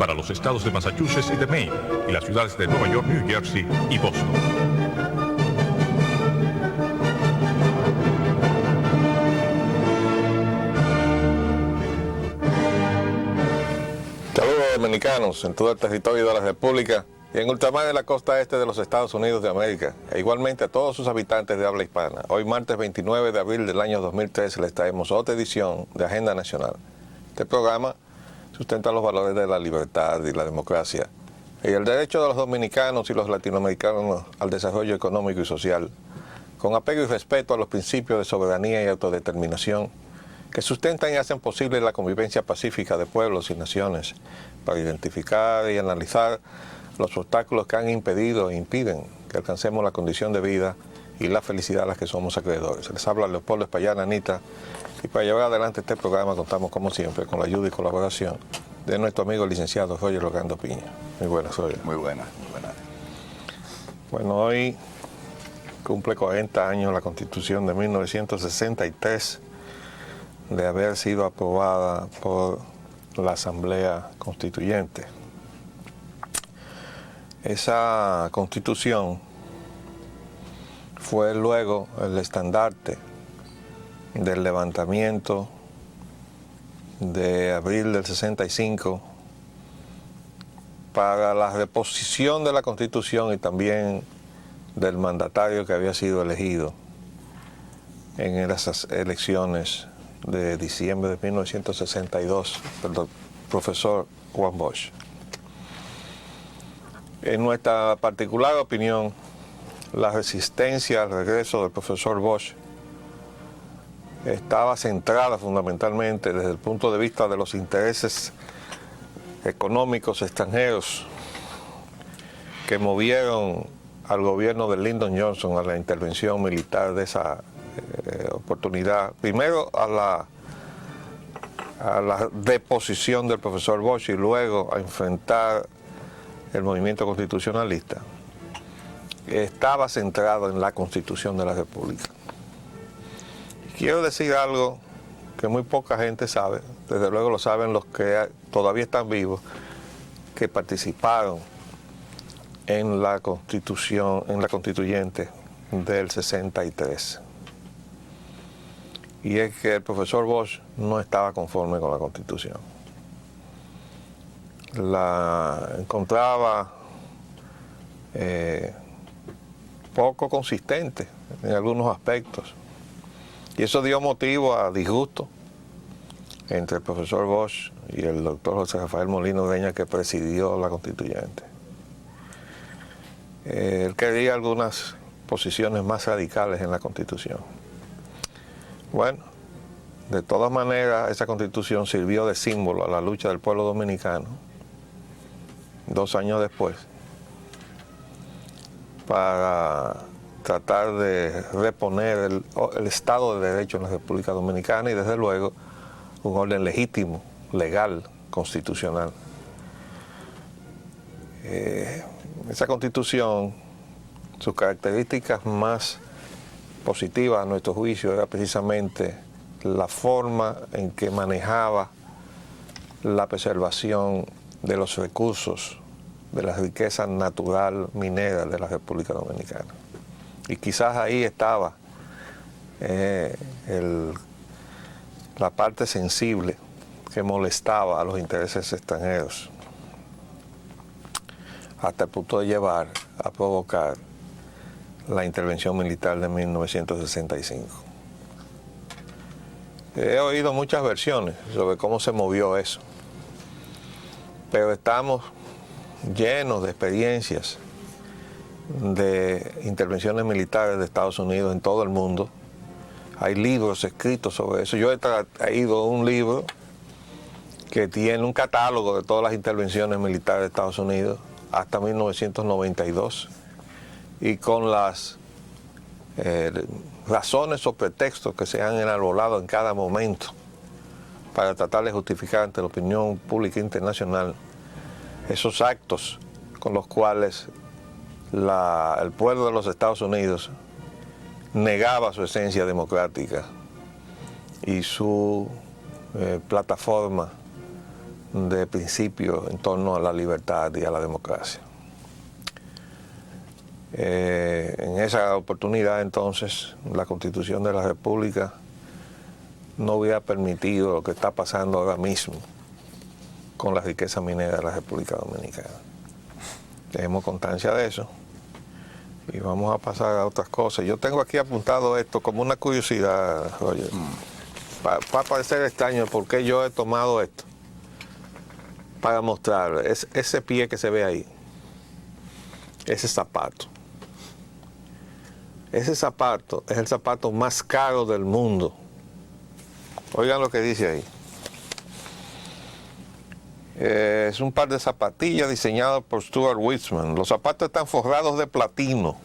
para los estados de Massachusetts y de Maine y las ciudades de Nueva York, New Jersey y Boston. Saludos dominicanos en todo el territorio de la República y en ultramar de la costa este de los Estados Unidos de América, e igualmente a todos sus habitantes de habla hispana. Hoy martes 29 de abril del año 2013 les traemos otra edición de Agenda Nacional. Este programa sustenta los valores de la libertad y la democracia y el derecho de los dominicanos y los latinoamericanos al desarrollo económico y social, con apego y respeto a los principios de soberanía y autodeterminación que sustentan y hacen posible la convivencia pacífica de pueblos y naciones, para identificar y analizar los obstáculos que han impedido e impiden que alcancemos la condición de vida y la felicidad a las que somos acreedores. Les habla Leopoldo Espallana Anita, y para llevar adelante este programa contamos como siempre con la ayuda y colaboración de nuestro amigo el licenciado Roger Logrando Piña. Muy buenas, Roger. Muy buenas, muy buenas. Bueno, hoy cumple 40 años la Constitución de 1963 de haber sido aprobada por la Asamblea Constituyente. Esa Constitución fue luego el estandarte del levantamiento de abril del 65 para la reposición de la Constitución y también del mandatario que había sido elegido en esas elecciones de diciembre de 1962, el profesor Juan Bosch. En nuestra particular opinión, la resistencia al regreso del profesor Bosch estaba centrada fundamentalmente desde el punto de vista de los intereses económicos extranjeros que movieron al gobierno de Lyndon Johnson a la intervención militar de esa oportunidad. Primero a la deposición del profesor Bosch y luego a enfrentar el movimiento constitucionalista. Estaba centrado en la Constitución de la República. Quiero decir algo que muy poca gente sabe, desde luego lo saben los que todavía están vivos, que participaron en la Constitución, en la Constituyente del 63. Y es que el profesor Bosch no estaba conforme con la Constitución. La encontraba poco consistente en algunos aspectos. Y eso dio motivo a disgusto entre el profesor Bosch y el doctor José Rafael Molino Ureña, que presidió la Constituyente. Él quería algunas posiciones más radicales en la Constitución. Bueno, de todas maneras, esa Constitución sirvió de símbolo a la lucha del pueblo dominicano 2 años después para tratar de reponer el Estado de Derecho en la República Dominicana y desde luego un orden legítimo, legal, constitucional. Esa Constitución, sus características más positivas a nuestro juicio era precisamente la forma en que manejaba la preservación de los recursos, de la riqueza natural minera de la República Dominicana. Y quizás ahí estaba la parte sensible que molestaba a los intereses extranjeros, hasta el punto de llevar a provocar la intervención militar de 1965. He oído muchas versiones sobre cómo se movió eso, pero estamos llenos de experiencias de intervenciones militares de Estados Unidos en todo el mundo. Hay libros escritos sobre eso. Yo he traído un libro que tiene un catálogo de todas las intervenciones militares de Estados Unidos hasta 1992 y con las razones o pretextos que se han enarbolado en cada momento para tratar de justificar ante la opinión pública internacional esos actos con los cuales el pueblo de los Estados Unidos negaba su esencia democrática y su plataforma de principios en torno a la libertad y a la democracia. En esa oportunidad, entonces, la Constitución de la República no hubiera permitido lo que está pasando ahora mismo con la riqueza minera de la República Dominicana. Tenemos constancia de eso y vamos a pasar a otras cosas. Yo tengo aquí apuntado esto como una curiosidad, Roger. Va a parecer extraño por qué yo he tomado esto para mostrar ese pie que se ve ahí, ese zapato. Ese zapato es el zapato más caro del mundo. Oigan lo que dice ahí. Es un par de zapatillas diseñadas por Stuart Weitzman. Los zapatos están forrados de platino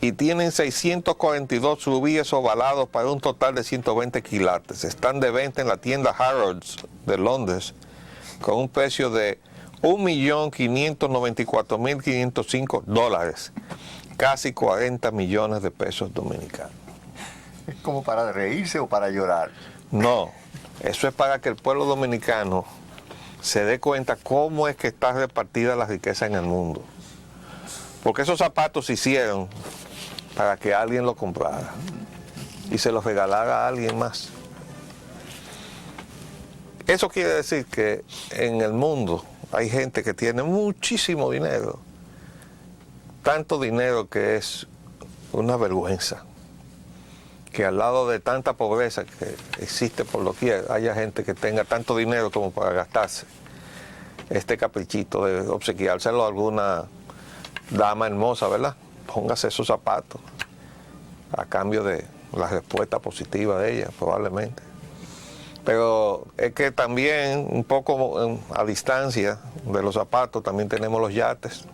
y tienen 642 rubíes ovalados para un total de 120 quilates. Están de venta en la tienda Harrods de Londres con un precio de $1.594.505, casi 40 millones de pesos dominicanos. ¿Es como para reírse o para llorar? No, eso es para que el pueblo dominicano se dé cuenta cómo es que está repartida la riqueza en el mundo. Porque esos zapatos se hicieron para que alguien los comprara y se los regalara a alguien más. Eso quiere decir que en el mundo hay gente que tiene muchísimo dinero, tanto dinero que es una vergüenza, que al lado de tanta pobreza que existe por doquier, haya gente que tenga tanto dinero como para gastarse este caprichito de obsequiárselo a alguna dama hermosa, ¿verdad? Póngase esos zapatos a cambio de la respuesta positiva de ella, probablemente. Pero es que también, un poco a distancia de los zapatos, también tenemos los yates.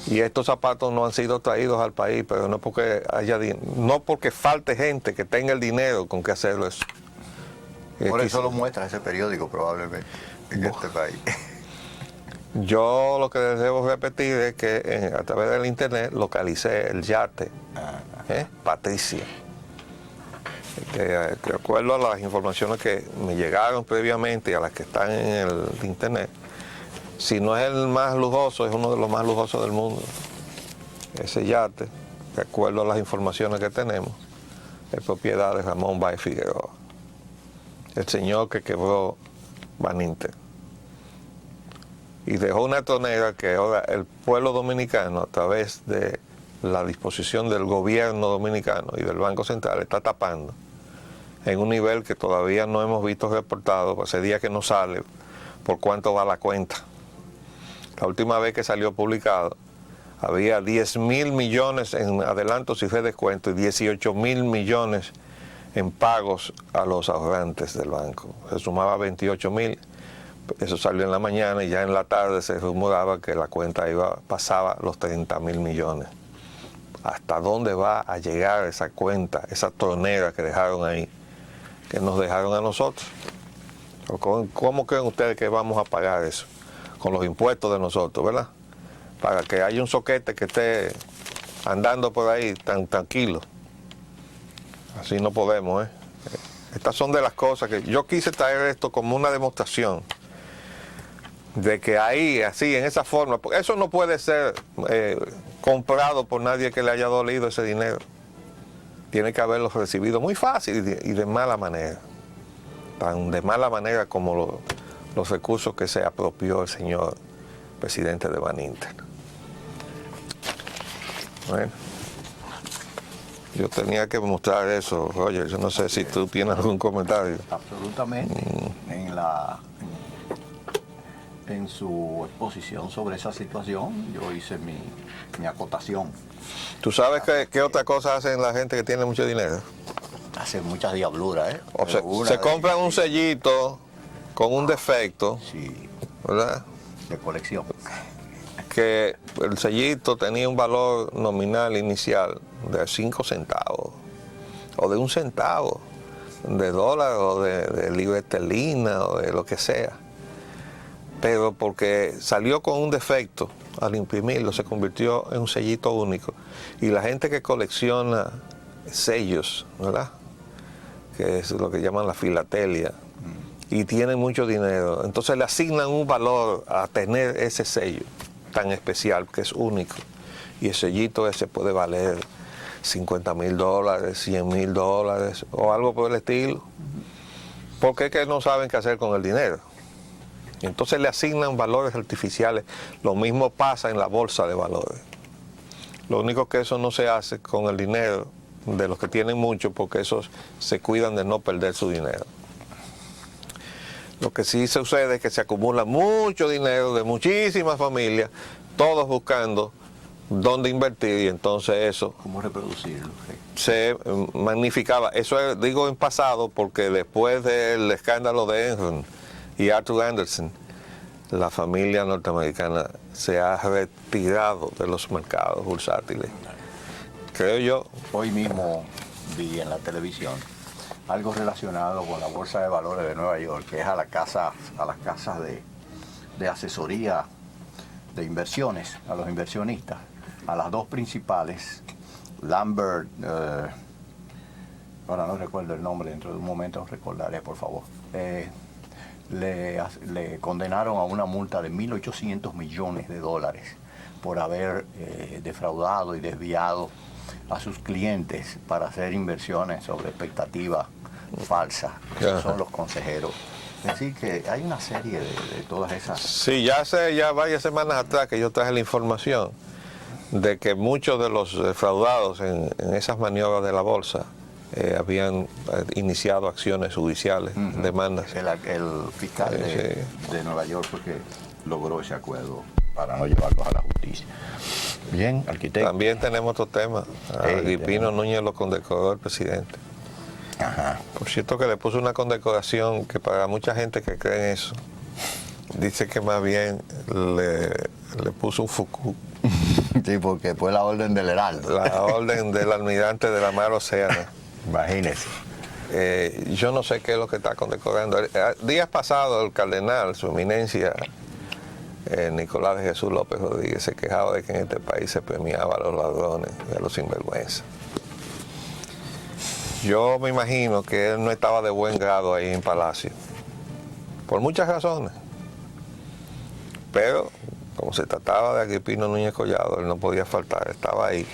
Y estos zapatos no han sido traídos al país, pero no porque falte gente que tenga el dinero con que hacerlo eso. Por eso lo muestra ese periódico probablemente en este país. Yo lo que les debo repetir es que a través del internet localicé el yate Patricia. De acuerdo a las informaciones que me llegaron previamente y a las que están en el internet, si no es el más lujoso, es uno de los más lujosos del mundo. Ese yate, de acuerdo a las informaciones que tenemos, es propiedad de Ramón Báez Figueroa, el señor que quebró Baninter. Y dejó una tonera que ahora el pueblo dominicano, a través de la disposición del gobierno dominicano y del Banco Central, está tapando en un nivel que todavía no hemos visto reportado, hace días que no sale por cuánto va la cuenta. La última vez que salió publicado había 10.000 millones en adelantos y redescuentos y 18.000 millones en pagos a los ahorrantes del banco. Se sumaba 28.000, eso salió en la mañana y ya en la tarde se rumoraba que la cuenta pasaba los 30.000 millones. ¿Hasta dónde va a llegar esa cuenta, esa tronera que dejaron ahí, que nos dejaron a nosotros? ¿Cómo creen ustedes que vamos a pagar eso? Con los impuestos de nosotros, ¿verdad? Para que haya un soquete que esté andando por ahí tan tranquilo. Así no podemos, ¿eh? Estas son de las cosas que yo quise traer esto como una demostración de que ahí, así, en esa forma, porque eso no puede ser comprado por nadie que le haya dolido ese dinero. Tiene que haberlo recibido muy fácil y de mala manera. Tan de mala manera como los recursos que se apropió el señor presidente de Baninter. Bueno, yo tenía que mostrar eso, Roger. Yo no sé si tú tienes algún comentario. Absolutamente. En su exposición sobre esa situación, yo hice mi acotación. ¿Tú sabes qué otra cosa hacen la gente que tiene mucho dinero? Hace muchas diabluras, ¿eh? O sea, se compran un sellito con un defecto, Sí, ¿verdad? de colección. Que el sellito tenía un valor nominal inicial de 5 centavos, o de 1 centavo, de dólar, o de libra esterlina, o de lo que sea. Pero porque salió con un defecto, al imprimirlo se convirtió en un sellito único. Y la gente que colecciona sellos, ¿verdad?, que es lo que llaman la filatelia, y tienen mucho dinero, entonces le asignan un valor a tener ese sello tan especial, que es único. Y el sellito ese puede valer $50,000, $100,000 o algo por el estilo. Porque es que no saben qué hacer con el dinero. Entonces le asignan valores artificiales. Lo mismo pasa en la bolsa de valores. Lo único que eso no se hace con el dinero de los que tienen mucho, porque esos se cuidan de no perder su dinero. Lo que sí sucede es que se acumula mucho dinero de muchísimas familias, todos buscando dónde invertir, y entonces eso ¿Cómo reproducirlo? se magnificaba. Eso digo en pasado porque después del escándalo de Enron y Arthur Andersen, la familia norteamericana se ha retirado de los mercados bursátiles. Creo yo. Hoy mismo vi en la televisión algo relacionado con la Bolsa de Valores de Nueva York, que es a las casas de asesoría de inversiones, a los inversionistas, a las dos principales, Lambert, ahora no recuerdo el nombre, dentro de un momento recordaré, por favor, le condenaron a una multa de $1.800 millones por haber defraudado y desviado a sus clientes para hacer inversiones sobre expectativas falsas. Esos son los consejeros. Es decir, que hay una serie de todas esas... Sí, ya hace ya varias semanas atrás que yo traje la información de que muchos de los defraudados en esas maniobras de la bolsa habían iniciado acciones judiciales, demandas. El fiscal de Nueva York fue que logró ese acuerdo para no llevarlos a la justicia. Bien, arquitecto. También tenemos otro tema. A Agripino Núñez lo condecoró el presidente. Ajá. Por cierto que le puso una condecoración que para mucha gente que cree en eso, dice que más bien le puso un Foucault. Sí, porque fue la orden del Heraldo. La orden del almirante de la mar Océana. Imagínese. Yo no sé qué es lo que está condecorando. Días pasados el cardenal, su eminencia, Nicolás de Jesús López Rodríguez, se quejaba de que en este país se premiaba a los ladrones y a los sinvergüenzas. Yo me imagino que él no estaba de buen grado ahí en Palacio, por muchas razones. Pero, como se trataba de Agripino Núñez Collado, él no podía faltar, estaba ahí.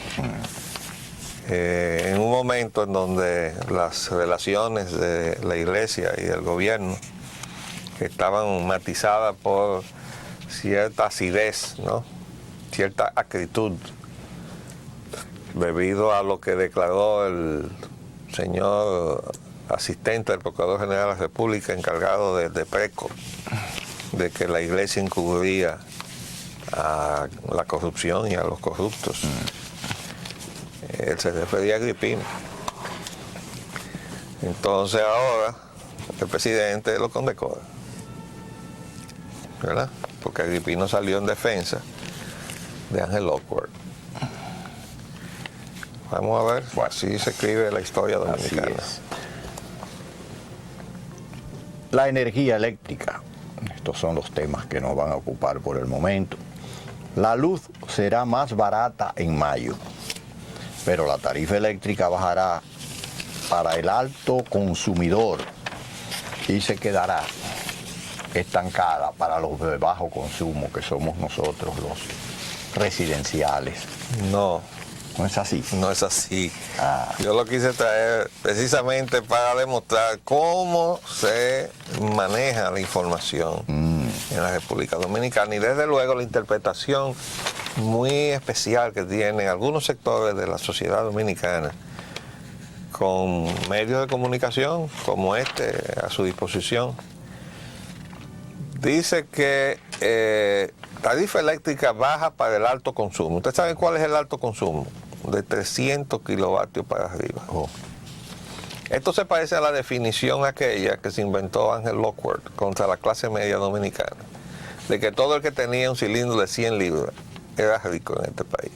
En un momento en donde las relaciones de la iglesia y del gobierno estaban matizadas por cierta acidez, ¿no? Cierta acritud, debido a lo que declaró el señor asistente del Procurador General de la República, encargado de PRECO, de que la iglesia encubría a la corrupción y a los corruptos. Él se refería a Agripino. Entonces ahora el presidente lo condecora, ¿verdad? Porque Agripino salió en defensa de Ángel Lockwood. Vamos a ver, así se escribe la historia dominicana. La energía eléctrica. Estos son los temas que nos van a ocupar por el momento. La luz será más barata en mayo, pero la tarifa eléctrica bajará para el alto consumidor y se quedará estancada para los de bajo consumo, que somos nosotros los residenciales. No. ¿No es así? No es así. Yo lo quise traer precisamente para demostrar cómo se maneja la información en la República Dominicana y desde luego la interpretación muy especial que tienen algunos sectores de la sociedad dominicana con medios de comunicación como este a su disposición. Dice que tarifa eléctrica baja para el alto consumo. ¿Ustedes saben cuál es el alto consumo? De 300 kilovatios para arriba. Esto se parece a la definición aquella que se inventó Ángel Lockwood contra la clase media dominicana, de que todo el que tenía un cilindro de 100 libras era rico en este país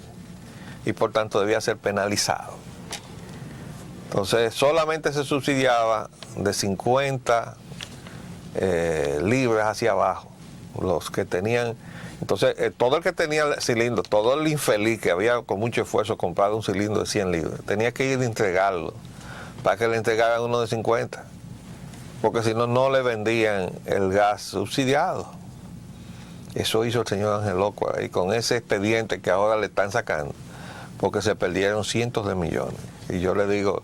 y por tanto debía ser penalizado. Entonces solamente se subsidiaba de 50 libras hacia abajo los que tenían. Entonces todo el que tenía el cilindro, todo el infeliz que había con mucho esfuerzo comprado un cilindro de 100 libras, tenía que ir a entregarlo para que le entregaran uno de 50. porque si no, no le vendían el gas subsidiado. Eso hizo el señor Ángel Loco ahí con ese expediente que ahora le están sacando, porque se perdieron cientos de millones. Y yo le digo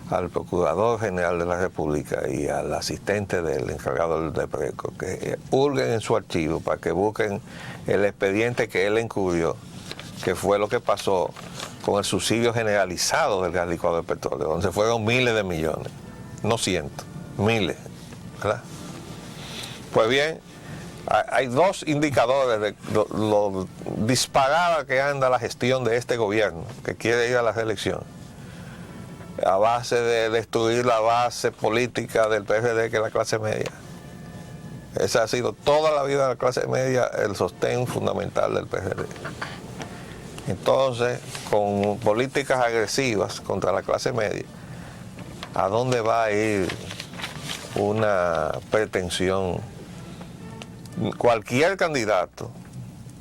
al Procurador General de la República y al asistente del encargado del DEPRECO que hurguen en su archivo para que busquen el expediente que él encubrió, que fue lo que pasó con el subsidio generalizado del gas licuado de petróleo, donde se fueron miles de millones, no cientos, miles, ¿verdad? Pues bien, hay dos indicadores de lo disparada que anda la gestión de este gobierno, que quiere ir a la reelección, a base de destruir la base política del PRD, que es la clase media. Esa ha sido toda la vida de la clase media el sostén fundamental del PRD. Entonces, con políticas agresivas contra la clase media, ¿a dónde va a ir una pretensión? Cualquier candidato,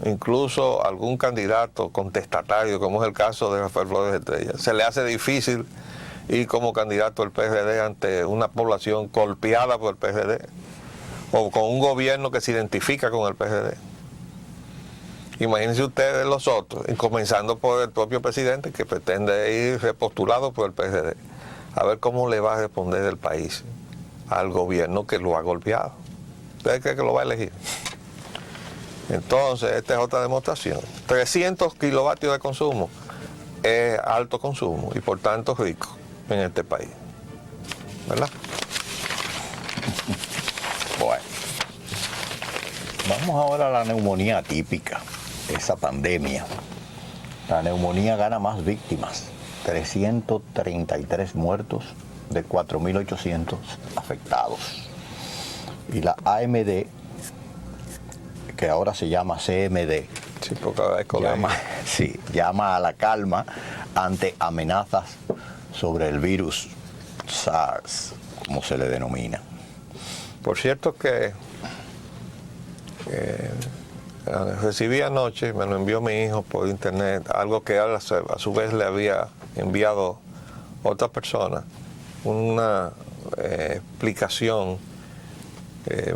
incluso algún candidato contestatario, como es el caso de Rafael Flores Estrella, se le hace difícil ir como candidato del PRD ante una población golpeada por el PRD o con un gobierno que se identifica con el PRD. Imagínense ustedes los otros, y comenzando por el propio presidente que pretende ir repostulado por el PRD, a ver cómo le va a responder el país al gobierno que lo ha golpeado. ¿Usted cree que lo va a elegir? Entonces, esta es otra demostración. 300 kilovatios de consumo es alto consumo y por tanto rico en este país. ¿Verdad? Bueno, vamos ahora a la neumonía atípica, esa pandemia. La neumonía gana más víctimas, 333 muertos de 4.800 afectados. Y la AMD, que ahora se llama CMD, Sí, porque ahora es colegio. llama a la calma ante amenazas sobre el virus SARS, como se le denomina. Por cierto que recibí anoche, me lo envió mi hijo por internet, algo que a su vez le había enviado otra persona, una explicación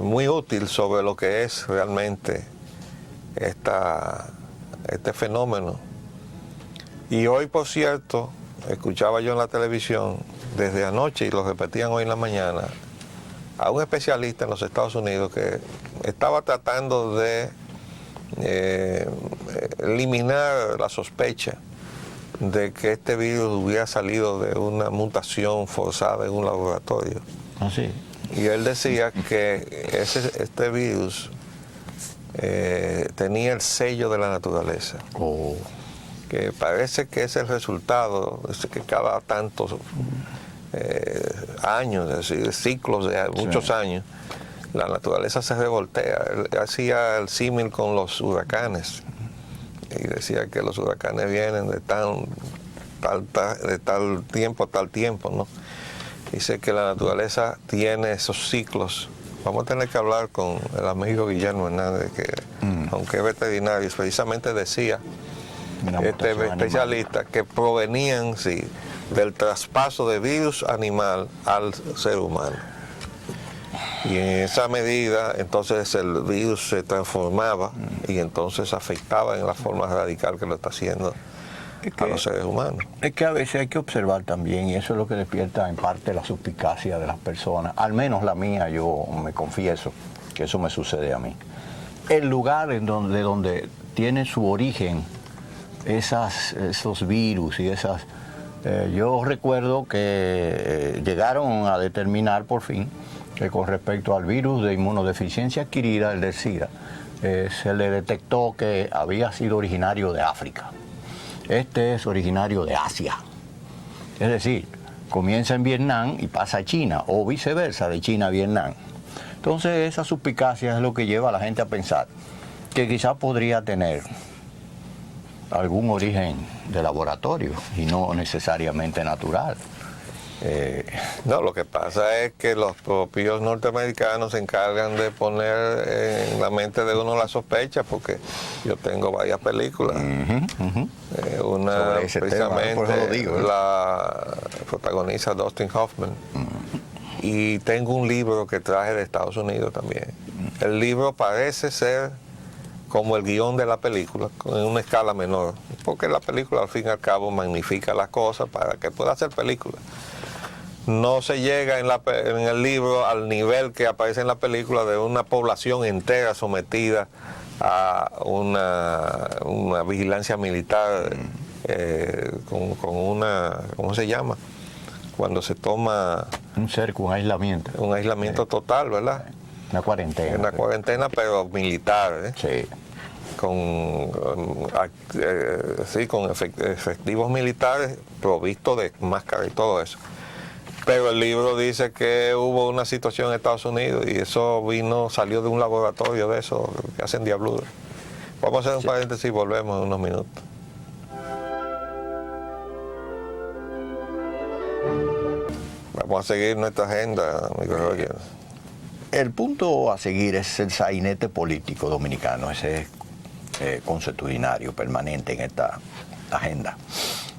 muy útil sobre lo que es realmente este fenómeno. Y hoy, por cierto, escuchaba yo en la televisión desde anoche y lo repetían hoy en la mañana, a un especialista en los Estados Unidos que estaba tratando de eliminar la sospecha de que este virus hubiera salido de una mutación forzada en un laboratorio. ¿Ah, sí? Y él decía que este virus tenía el sello de la naturaleza. Oh. Que parece que es el resultado, es que cada tantos años, es decir, ciclos de muchos años, la naturaleza se revoltea. Él hacía el símil con los huracanes y decía que los huracanes vienen de tal tiempo a tal tiempo, ¿no? Dice que la naturaleza tiene esos ciclos. Vamos a tener que hablar con el amigo Guillermo Hernández, que aunque es veterinario, precisamente decía este especialista que provenían del traspaso de virus animal al ser humano. Y en esa medida, entonces el virus se transformaba y entonces afectaba en la forma radical que lo está haciendo a los seres humanos. Es que a veces hay que observar también, y eso es lo que despierta en parte la suspicacia de las personas, al menos la mía, yo me confieso que eso me sucede a mí. El lugar de donde tiene su origen esos virus y esas... yo recuerdo que llegaron a determinar por fin que con respecto al virus de inmunodeficiencia adquirida, el del SIDA, se le detectó que había sido originario de África. Este es originario de Asia. Es decir, comienza en Vietnam y pasa a China, o viceversa, de China a Vietnam. Entonces esa suspicacia es lo que lleva a la gente a pensar que quizás podría tener algún origen de laboratorio y no necesariamente natural. No, lo que pasa es que los propios norteamericanos se encargan de poner en la mente de uno la sospecha, porque yo tengo varias películas. Una ese precisamente tema, por eso lo digo, la protagoniza Dustin Hoffman. y tengo un libro que traje de Estados Unidos también. El libro parece ser como el guión de la película, en una escala menor, porque la película al fin y al cabo magnifica las cosas para que pueda ser película. No se llega en el libro al nivel que aparece en la película de una población entera sometida a una vigilancia militar con una, ¿cómo se llama? Cuando se toma Un cerco, un aislamiento. un aislamiento total, ¿verdad? Una cuarentena. Una cuarentena, pero militar, ¿eh? Sí. Con efectivos militares provistos de máscara y todo eso. Pero el libro dice que hubo una situación en Estados Unidos y eso salió de un laboratorio de eso que hacen diabluras. Vamos a hacer un paréntesis y volvemos en unos minutos. Vamos a seguir nuestra agenda, amigo Roger. El punto a seguir es el sainete político dominicano, ese consuetudinario permanente en esta agenda.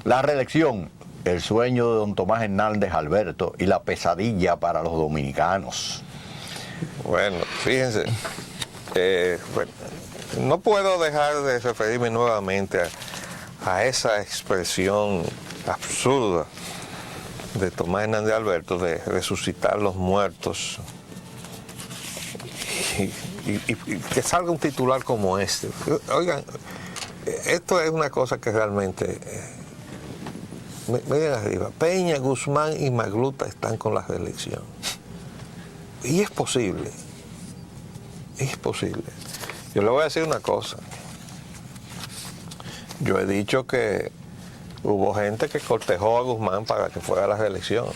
La reelección, el sueño de don Tomás Hernández Alberto y la pesadilla para los dominicanos. Bueno, fíjense, bueno, no puedo dejar de referirme nuevamente a esa expresión absurda de Tomás Hernández Alberto de resucitar los muertos y que salga un titular como este. Oigan, esto es una cosa que realmente miren arriba, Peña, Guzmán y Magluta están con la reelección y es posible, yo le voy a decir una cosa. Yo he dicho que hubo gente que cortejó a Guzmán para que fuera a la reelección.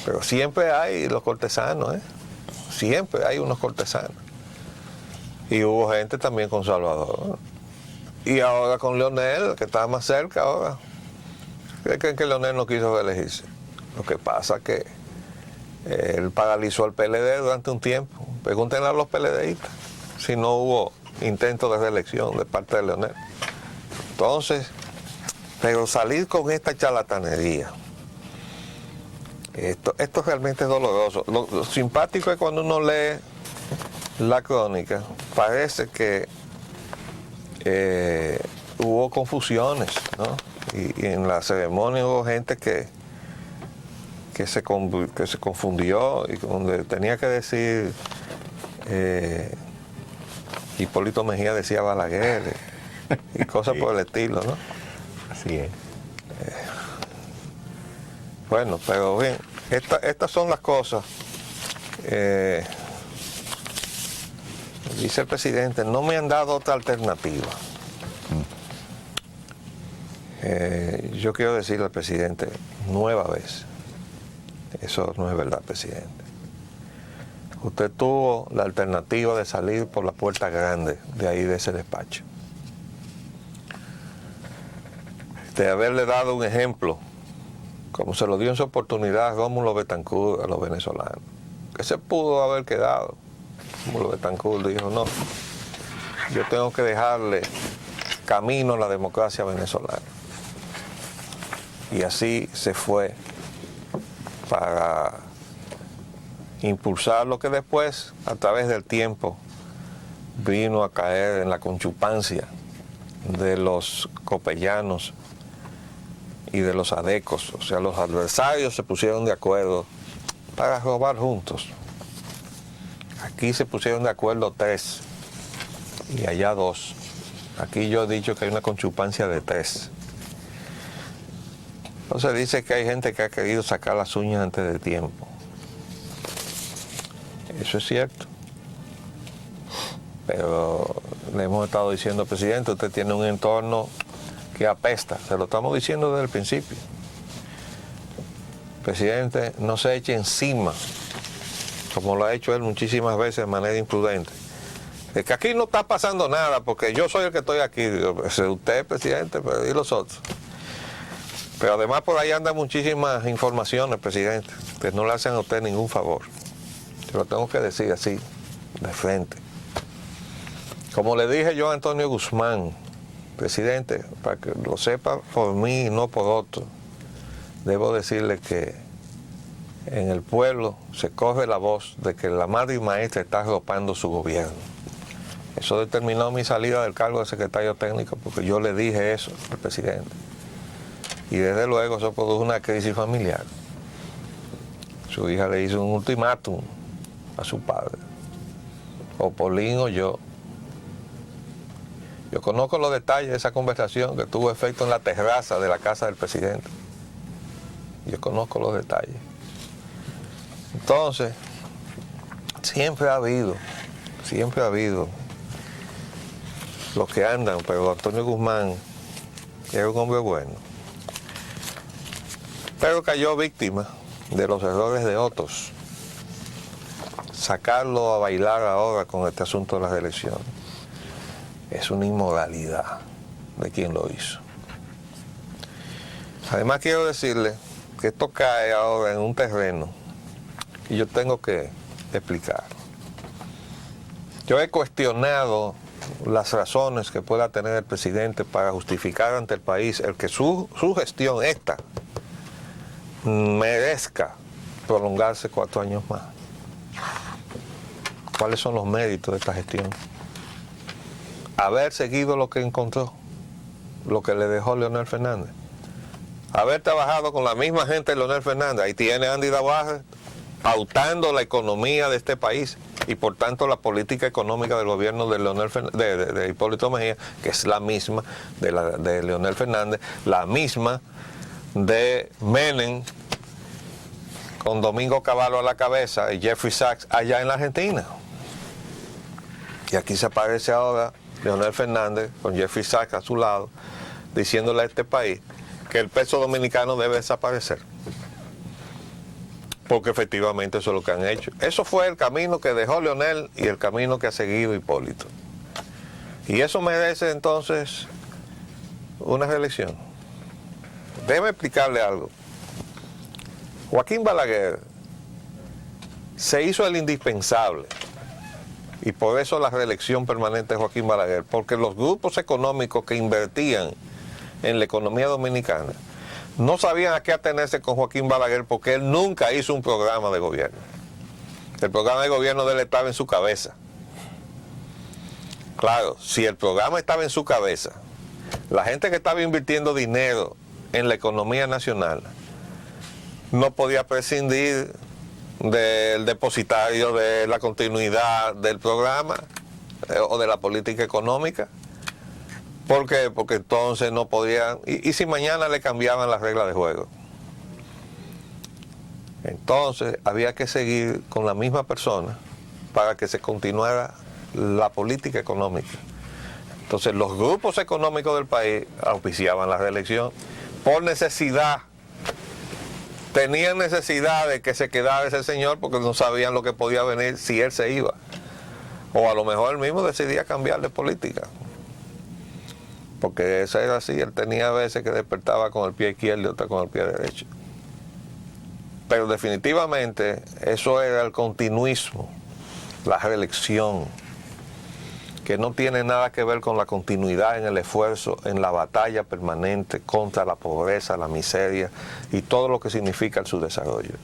Pero siempre hay los cortesanos, ¿eh? Siempre hay unos cortesanos. Y hubo gente también con Salvador. Y ahora con Leonel, que está más cerca ahora. ¿Creen que Leonel no quiso reelegirse? Lo que pasa es que él paralizó al PLD durante un tiempo. Pregúntenle a los PLDistas si no hubo intento de reelección de parte de Leonel. Entonces, pero salir con esta charlatanería, esto realmente es doloroso. Lo simpático es cuando uno lee la crónica, parece que hubo confusiones, ¿no? Y en la ceremonia hubo gente que se confundió y donde tenía que decir Hipólito Mejía decía Balaguer y cosas por el estilo, ¿no? Así es. Bueno, pero bien, estas son las cosas. Dice el presidente, no me han dado otra alternativa. Yo quiero decirle al presidente, nueva vez, eso no es verdad, presidente. Usted tuvo la alternativa de salir por la puerta grande de ahí, de ese despacho. De haberle dado un ejemplo, como se lo dio en su oportunidad a Rómulo Betancourt, a los venezolanos, que se pudo haber quedado. Rómulo Betancourt dijo, no, yo tengo que dejarle camino a la democracia venezolana. Y así se fue para impulsar lo que después, a través del tiempo, vino a caer en la conchupancia de los copellanos y de los adecos. O sea, los adversarios se pusieron de acuerdo para robar juntos. Aquí se pusieron de acuerdo 3 y allá 2. Aquí yo he dicho que hay una conchupancia de 3. Entonces dice que hay gente que ha querido sacar las uñas antes de tiempo. Eso es cierto. Pero le hemos estado diciendo, presidente, usted tiene un entorno que apesta. Se lo estamos diciendo desde el principio. Presidente, no se eche encima, como lo ha hecho él muchísimas veces de manera imprudente. Es que aquí no está pasando nada, porque yo soy el que estoy aquí. Usted, presidente, pero ¿y los otros? Pero además por ahí andan muchísimas informaciones, presidente, que no le hacen a usted ningún favor. Yo lo tengo que decir así, de frente. Como le dije yo a Antonio Guzmán, presidente, para que lo sepa por mí y no por otro, debo decirle que en el pueblo se corre la voz de que la madre maestra está arropando su gobierno. Eso determinó mi salida del cargo de secretario técnico, porque yo le dije eso al presidente. Y desde luego eso produjo una crisis familiar. Su hija le hizo un ultimátum a su padre. O Polín o yo. Yo conozco los detalles de esa conversación que tuvo efecto en la terraza de la casa del presidente. Yo conozco los detalles. Entonces, siempre ha habido los que andan, pero Antonio Guzmán era un hombre bueno. Pero cayó víctima de los errores de otros. Sacarlo a bailar ahora con este asunto de las elecciones es una inmoralidad de quien lo hizo. Además quiero decirle que esto cae ahora en un terreno que yo tengo que explicar. Yo he cuestionado las razones que pueda tener el presidente para justificar ante el país el que su gestión esta merezca prolongarse 4 años más. ¿Cuáles son los méritos de esta gestión? Haber seguido lo que encontró, lo que le dejó Leonel Fernández. Haber trabajado con la misma gente de Leonel Fernández. Ahí tiene Andy Navarro pautando la economía de este país y por tanto la política económica del gobierno de, de Hipólito Mejía, que es la misma de Leonel Fernández, la misma de Menem, con Domingo Cavallo a la cabeza y Jeffrey Sachs allá en la Argentina. Y aquí se aparece ahora Leonel Fernández con Jeffrey Sachs a su lado, diciéndole a este país que el peso dominicano debe desaparecer. Porque efectivamente eso es lo que han hecho. Eso fue el camino que dejó Leonel y el camino que ha seguido Hipólito. Y eso merece entonces una reelección. Déjeme explicarle algo. Joaquín Balaguer se hizo el indispensable, y por eso la reelección permanente de Joaquín Balaguer, porque los grupos económicos que invertían en la economía dominicana no sabían a qué atenerse con Joaquín Balaguer, porque él nunca hizo un programa de gobierno. El programa de gobierno de él estaba en su cabeza. Claro, si el programa estaba en su cabeza, la gente que estaba invirtiendo dinero en la economía nacional no podía prescindir del depositario de la continuidad del programa o de la política económica. ¿Por qué? Porque entonces no podían, y si mañana le cambiaban las reglas de juego. Entonces había que seguir con la misma persona para que se continuara la política económica. Entonces los grupos económicos del país auspiciaban la reelección por necesidad. Tenían necesidad de que se quedara ese señor porque no sabían lo que podía venir si él se iba. O a lo mejor él mismo decidía cambiar de política. Porque eso era así, él tenía a veces que despertaba con el pie izquierdo y otra con el pie derecho. Pero definitivamente eso era el continuismo, la reelección, que no tiene nada que ver con la continuidad en el esfuerzo, en la batalla permanente contra la pobreza, la miseria y todo lo que significa el subdesarrollo.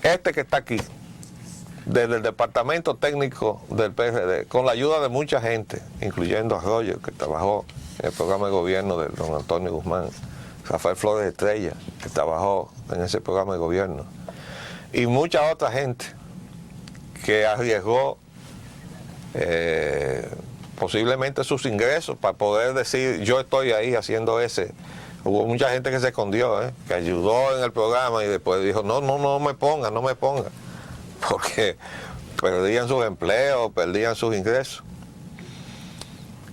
Este que está aquí, desde el departamento técnico del PRD, con la ayuda de mucha gente, incluyendo a Roger, que trabajó en el programa de gobierno de don Antonio Guzmán, Rafael Flores Estrella, que trabajó en ese programa de gobierno, y mucha otra gente que arriesgó posiblemente sus ingresos para poder decir yo estoy ahí haciendo ese. Hubo mucha gente que se escondió, que ayudó en el programa y después dijo no me ponga, porque perdían sus empleos, perdían sus ingresos.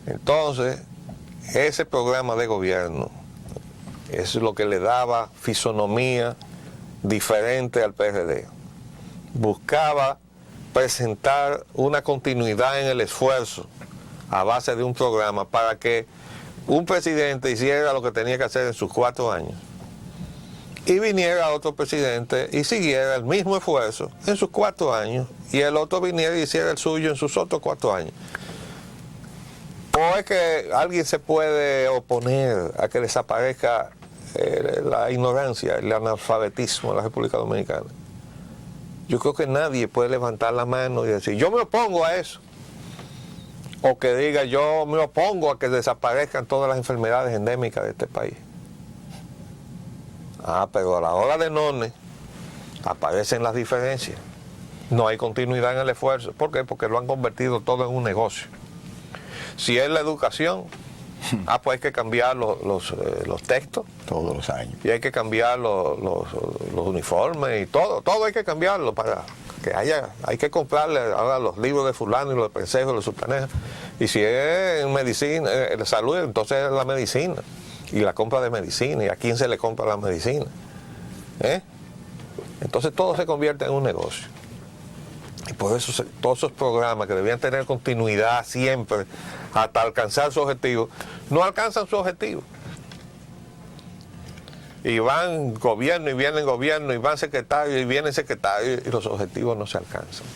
Entonces ese programa de gobierno es lo que le daba fisonomía diferente al PRD. Buscaba presentar una continuidad en el esfuerzo a base de un programa para que un presidente hiciera lo que tenía que hacer en sus 4 años y viniera otro presidente y siguiera el mismo esfuerzo en sus 4 años y el otro viniera y hiciera el suyo en sus otros 4 años. ¿O es que alguien se puede oponer a que desaparezca la ignorancia, el analfabetismo en la República Dominicana. Yo creo que nadie puede levantar la mano y decir, yo me opongo a eso. O que diga, yo me opongo a que desaparezcan todas las enfermedades endémicas de este país. Pero a la hora de none, aparecen las diferencias. No hay continuidad en el esfuerzo. ¿Por qué? Porque lo han convertido todo en un negocio. Si es la educación, pues hay que cambiar los textos. Todos los años. Y hay que cambiar los uniformes y todo hay que cambiarlo para que hay que comprarle ahora los libros de fulano y los de Pensejo y los de Sultaneja. Y si es en medicina, en salud, entonces es la medicina y la compra de medicina y a quién se le compra la medicina. Entonces todo se convierte en un negocio. Y por eso todos esos programas que debían tener continuidad siempre hasta alcanzar su objetivo, no alcanzan su objetivo. Y van gobierno y vienen gobierno y van secretarios y vienen secretarios y los objetivos no se alcanzan.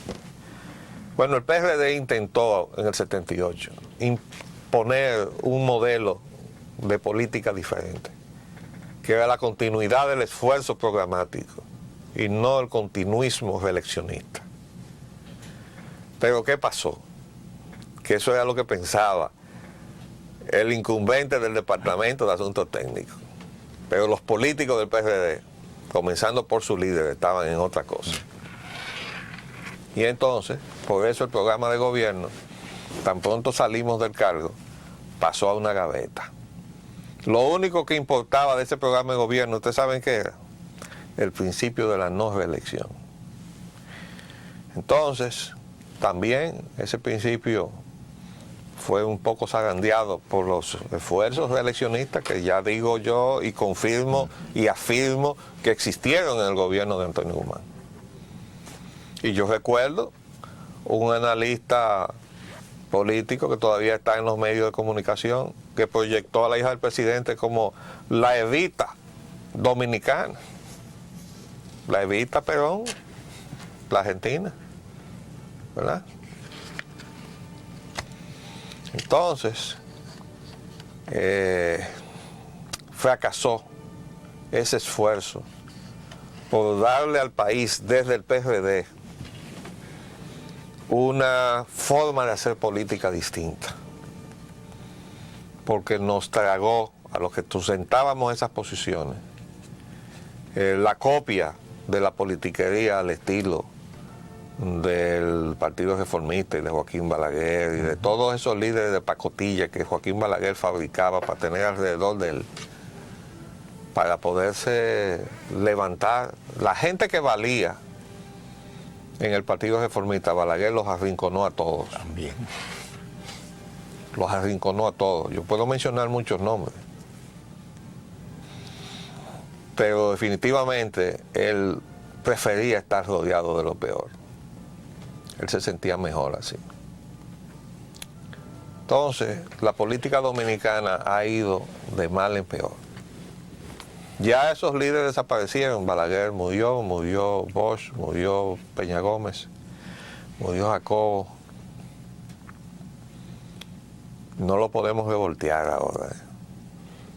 Bueno, el PRD intentó en el 78 imponer un modelo de política diferente, que era la continuidad del esfuerzo programático y no el continuismo reeleccionista. Pero ¿qué pasó? Que eso era lo que pensaba el incumbente del Departamento de Asuntos Técnicos. Pero los políticos del PRD, comenzando por su líder, estaban en otra cosa. Y entonces, por eso el programa de gobierno, tan pronto salimos del cargo, pasó a una gaveta. Lo único que importaba de ese programa de gobierno, ¿ustedes saben qué era? El principio de la no reelección. Entonces, también ese principio fue un poco zarandeado por los esfuerzos reeleccionistas que ya digo yo y confirmo y afirmo que existieron en el gobierno de Antonio Guzmán. Y yo recuerdo un analista político que todavía está en los medios de comunicación que proyectó a la hija del presidente como la Evita dominicana. La Evita Perón, la Argentina, ¿verdad? Entonces, fracasó ese esfuerzo por darle al país desde el PRD una forma de hacer política distinta, porque nos tragó a los que sustentábamos esas posiciones la copia de la politiquería al estilo del Partido Reformista y de Joaquín Balaguer y de todos esos líderes de pacotilla que Joaquín Balaguer fabricaba para tener alrededor de él, para poderse levantar. La gente que valía en el Partido Reformista, Balaguer los arrinconó a todos. También. Los arrinconó a todos. Yo puedo mencionar muchos nombres, pero definitivamente él prefería estar rodeado de lo peor. Él se sentía mejor así. Entonces, la política dominicana ha ido de mal en peor. Ya esos líderes desaparecieron. Balaguer murió Bosch, murió Peña Gómez, murió Jacobo. No lo podemos revoltear ahora.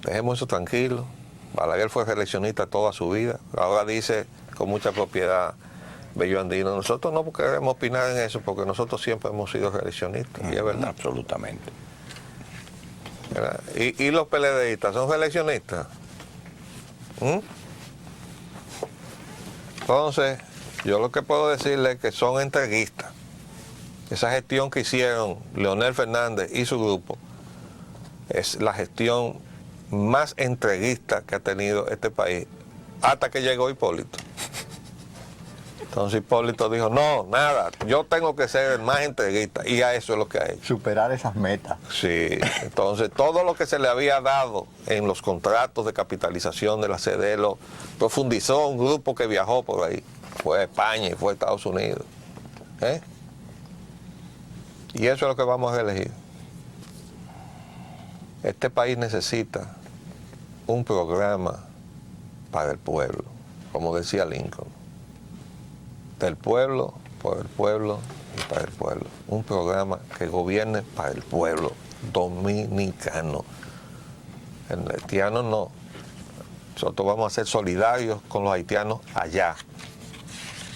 Dejemos eso tranquilo. Balaguer fue reeleccionista toda su vida. Ahora dice con mucha propiedad Bello Andino, nosotros no queremos opinar en eso porque nosotros siempre hemos sido reeleccionistas, y es verdad. Absolutamente. ¿Verdad? ¿Y los PLDistas son reeleccionistas? Entonces, yo lo que puedo decirles es que son entreguistas. Esa gestión que hicieron Leonel Fernández y su grupo es la gestión más entreguista que ha tenido este país hasta que llegó Hipólito. Entonces Hipólito dijo, no, nada, yo tengo que ser el más entreguista, y a eso es lo que ha hecho. Superar esas metas. Sí, entonces todo lo que se le había dado en los contratos de capitalización de la CDE lo profundizó un grupo que viajó por ahí, fue a España y fue a Estados Unidos. Y eso es lo que vamos a elegir. Este país necesita un programa para el pueblo, como decía Lincoln. Del pueblo, por el pueblo y para el pueblo. Un programa que gobierne para el pueblo dominicano. El haitiano no. Nosotros vamos a ser solidarios con los haitianos allá.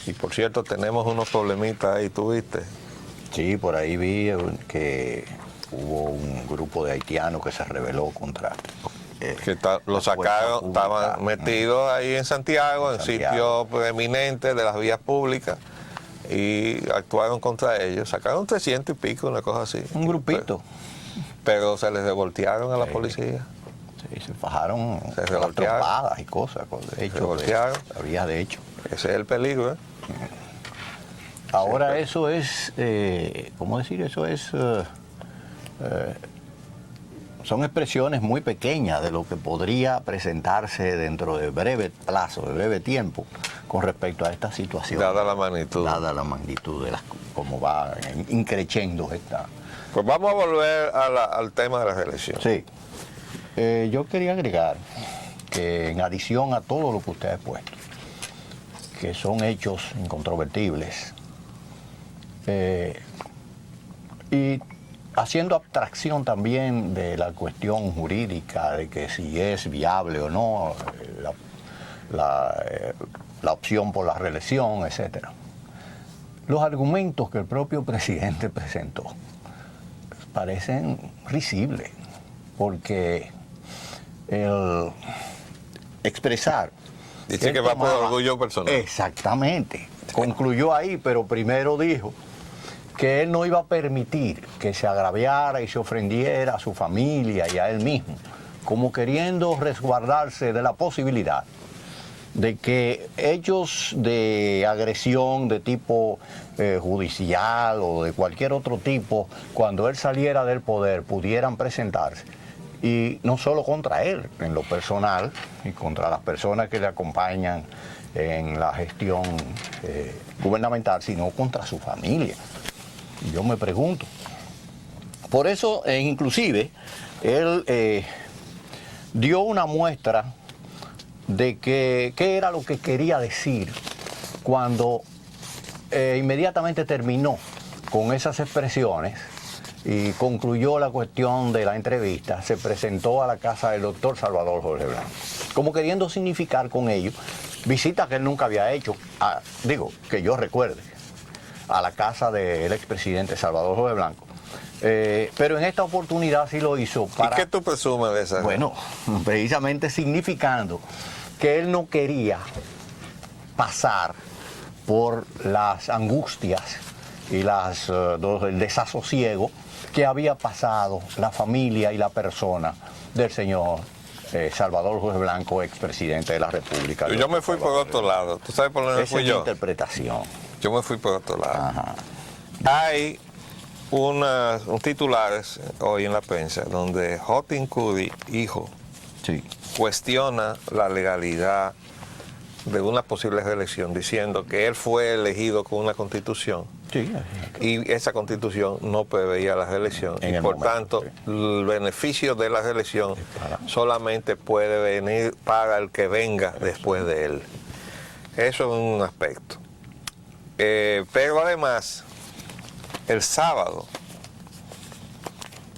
Y por cierto, tenemos unos problemitas ahí, ¿tú viste? Sí, por ahí vi que hubo un grupo de haitianos que se rebeló contra... Que lo sacaron, estaban metidos ahí en Santiago, en sitios preeminentes de las vías públicas, y actuaron contra ellos. Sacaron 300 y pico, una cosa así. Un grupito. Pero se les revoltearon a la policía. Sí, se fajaron Se las revoltearon. trompadas y cosas. De hecho, revoltearon. había de hecho. Ese es el peligro, ¿eh? Ahora Sí, eso es, ¿cómo decir? Eso es, son expresiones muy pequeñas de lo que podría presentarse dentro de breve plazo, de breve tiempo, con respecto a esta situación. Dada la magnitud. Dada la magnitud de las, cómo va increciendo esta. Pues vamos a volver al tema de la reelección. Sí. Yo quería agregar que en adición a todo lo que usted ha puesto, que son hechos incontrovertibles, y haciendo abstracción también de la cuestión jurídica, de que si es viable o no la opción por la reelección, etc. Los argumentos que el propio presidente presentó parecen risibles, porque el expresar... Dice que va por orgullo personal. Exactamente. Concluyó ahí, pero primero dijo que él no iba a permitir que se agraviara y se ofendiera a su familia y a él mismo, como queriendo resguardarse de la posibilidad de que hechos de agresión de tipo judicial o de cualquier otro tipo, cuando él saliera del poder, pudieran presentarse. Y no solo contra él, en lo personal, y contra las personas que le acompañan en la gestión gubernamental, sino contra su familia. Y yo me pregunto. Por eso, inclusive, él dio una muestra de qué era lo que quería decir cuando inmediatamente terminó con esas expresiones y concluyó la cuestión de la entrevista. Se presentó a la casa del doctor Salvador Jorge Blanco, como queriendo significar con ello visitas que él nunca había hecho, que yo recuerde, a la casa del expresidente Salvador Jorge Blanco. Pero en esta oportunidad sí lo hizo para... ¿Y qué tú presumes de esa? Bueno, precisamente significando que él no quería pasar por las angustias y el desasosiego que había pasado la familia y la persona del señor Salvador Jorge Blanco, expresidente de la República. Yo me fui por otro lado. ¿Tú sabes por dónde Esa fui es yo? mi interpretación. Yo me fui por otro lado. Ajá. Hay un titulares hoy en la prensa donde Jotin Cudi, hijo, Sí. cuestiona la legalidad de una posible reelección, diciendo que él fue elegido con una constitución Sí. y esa constitución no preveía la reelección. En Y el por momento, tanto, sí. el beneficio de la reelección para- solamente puede venir para el que venga después de él. Eso es un aspecto. Pero además, el sábado,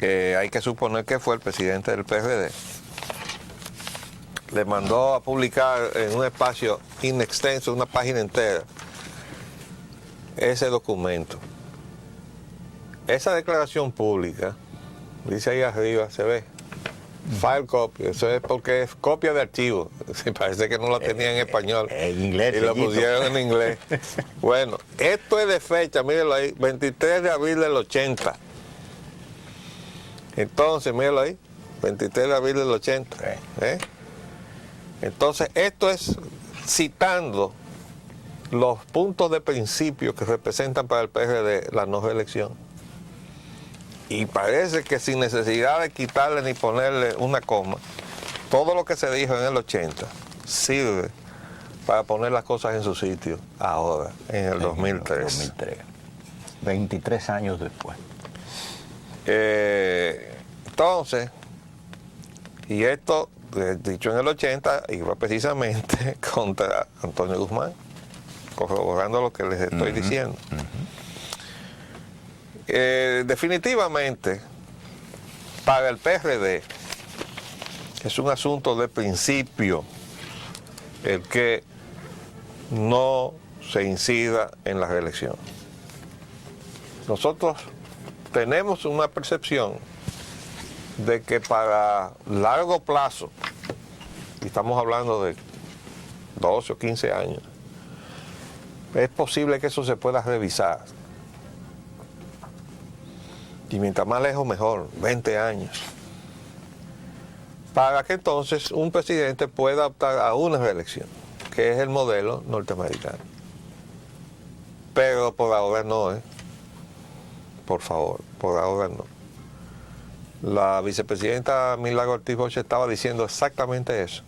hay que suponer que fue el presidente del PRD, le mandó a publicar en un espacio inextenso, una página entera, ese documento. Esa declaración pública, dice ahí arriba, se ve, file copy, eso es porque es copia de archivo. Sí, parece que no la tenía en español. En inglés, y lo sellito. pusieron en inglés. Bueno, esto es de fecha, mírenlo ahí, 23 de abril del 80. Entonces, mírenlo ahí, 23 de abril del 80. ¿eh? Entonces, esto es citando los puntos de principio que representan para el PRD la no reelección. Y parece que sin necesidad de quitarle ni ponerle una coma, todo lo que se dijo en el 80 sirve para poner las cosas en su sitio ahora, en el 2003. 2003. 23 años después. Entonces, y esto, dicho en el 80, iba precisamente contra Antonio Guzmán, corroborando lo que les estoy diciendo. Definitivamente, para el PRD, es un asunto de principio el que no se incida en la reelección. Nosotros tenemos una percepción de que para largo plazo, y estamos hablando de 12 o 15 años, es posible que eso se pueda revisar. Y mientras más lejos mejor, 20 años. Para que entonces un presidente pueda optar a una reelección, que es el modelo norteamericano. Pero por ahora no, por favor, por ahora no. La vicepresidenta Milagros Ortiz Bosch estaba diciendo exactamente eso,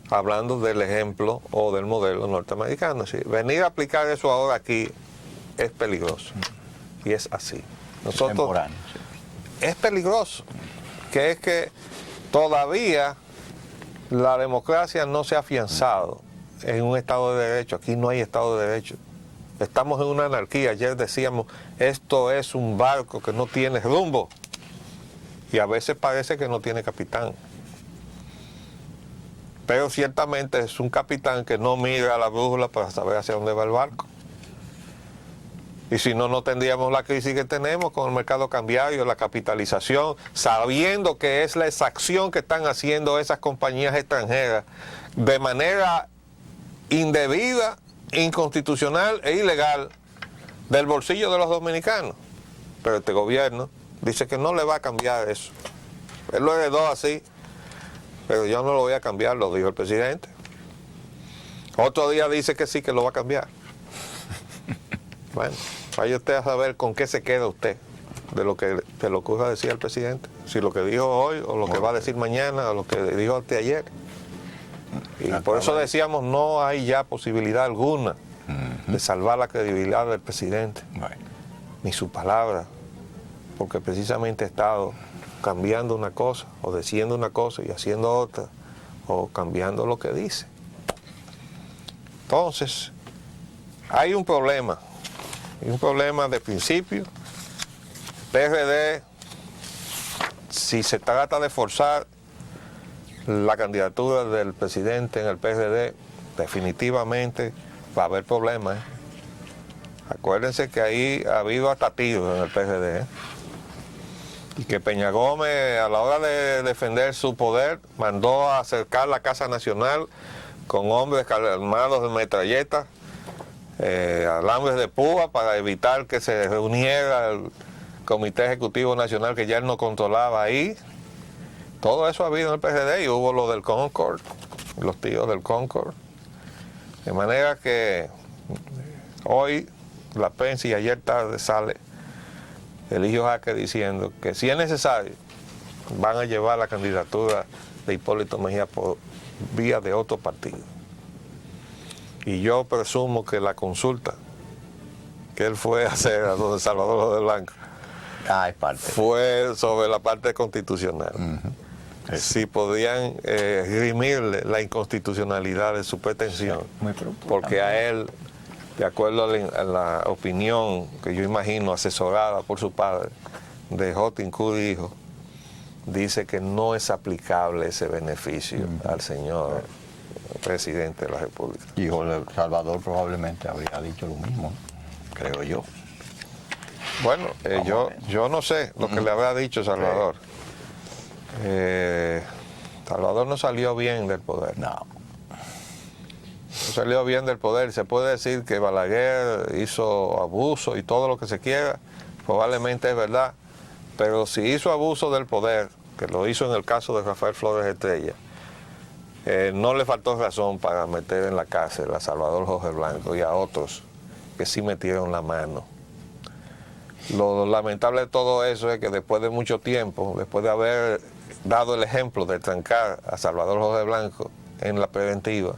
hablando del ejemplo o del modelo norteamericano. ¿Sí? Venir a aplicar eso ahora aquí es peligroso, y es así. Nosotros, es peligroso, que es que todavía la democracia no se ha afianzado en un Estado de Derecho. Aquí no hay Estado de Derecho. Estamos en una anarquía. Ayer decíamos, esto es un barco que no tiene rumbo. Y a veces parece que no tiene capitán. Pero ciertamente es un capitán que no mira a la brújula para saber hacia dónde va el barco. Y si no, no tendríamos la crisis que tenemos con el mercado cambiario, la capitalización, sabiendo que es la exacción que están haciendo esas compañías extranjeras de manera indebida, inconstitucional e ilegal del bolsillo de los dominicanos. Pero este gobierno dice que no le va a cambiar eso. Él lo heredó así, pero yo no lo voy a cambiar, lo dijo el presidente. Otro día dice que sí, que lo va a cambiar. Bueno, vaya usted a saber con qué se queda usted de lo que se le ocurra decir al presidente. Si lo que dijo hoy, o lo que va a decir mañana, o lo que dijo anteayer. Y por eso decíamos, no hay ya posibilidad alguna de salvar la credibilidad del presidente, ni su palabra, porque precisamente ha estado cambiando una cosa, o diciendo una cosa y haciendo otra, o cambiando lo que dice. Entonces, hay un problema de principio. PRD, si se trata de forzar la candidatura del presidente en el PRD, definitivamente va a haber problemas. Acuérdense que ahí ha habido hasta tiros en el PRD. Y que Peña Gómez, a la hora de defender su poder, mandó a acercar la Casa Nacional con hombres armados de metralletas, alambres de púa, para evitar que se reuniera el Comité Ejecutivo Nacional, que ya él no controlaba ahí. Todo eso ha habido en el PRD, y hubo lo del Concord, los tíos del Concord. De manera que hoy la prensa, y ayer tarde sale Eligio Jaque diciendo que si es necesario van a llevar la candidatura de Hipólito Mejía por vía de otro partido. Y yo presumo que la consulta que él fue a hacer a donde Salvador Jorge Blanco fue sobre la parte constitucional. Si podían redimirle la inconstitucionalidad de su pretensión, porque a él, de acuerdo a la opinión que yo imagino asesorada por su padre, de Jotin Curi hijo, dice que no es aplicable ese beneficio al señor presidente de la República. Y Jorge Salvador probablemente habría dicho lo mismo, creo yo. Bueno, yo no sé lo que le habrá dicho Salvador. Salvador no salió bien del poder. No salió bien del poder. Se puede decir que Balaguer hizo abuso y todo lo que se quiera, probablemente es verdad, pero si hizo abuso del poder, que lo hizo en el caso de Rafael Flores Estrella, no le faltó razón para meter en la cárcel a Salvador Jorge Blanco y a otros que sí metieron la mano. Lo lamentable de todo eso es que después de mucho tiempo, después de haber dado el ejemplo de trancar a Salvador Jorge Blanco en la preventiva,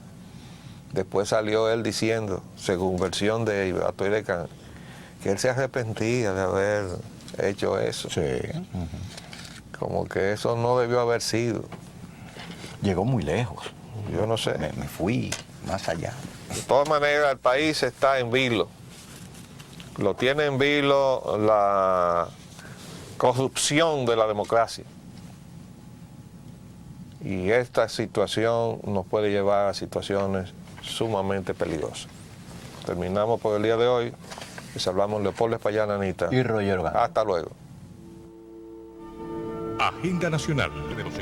después salió él diciendo, según versión de Atoy de Can, que él se arrepentía de haber hecho eso. Sí. Como que eso no debió haber sido. Llegó muy lejos. Yo no sé. Me fui más allá. De todas maneras, el país está en vilo. Lo tiene en vilo la corrupción de la democracia. Y esta situación nos puede llevar a situaciones sumamente peligrosas. Terminamos por el día de hoy. Les hablamos Leopoldo Espaillán, Anita. Y Roger Gana. Hasta luego. Agenda Nacional de los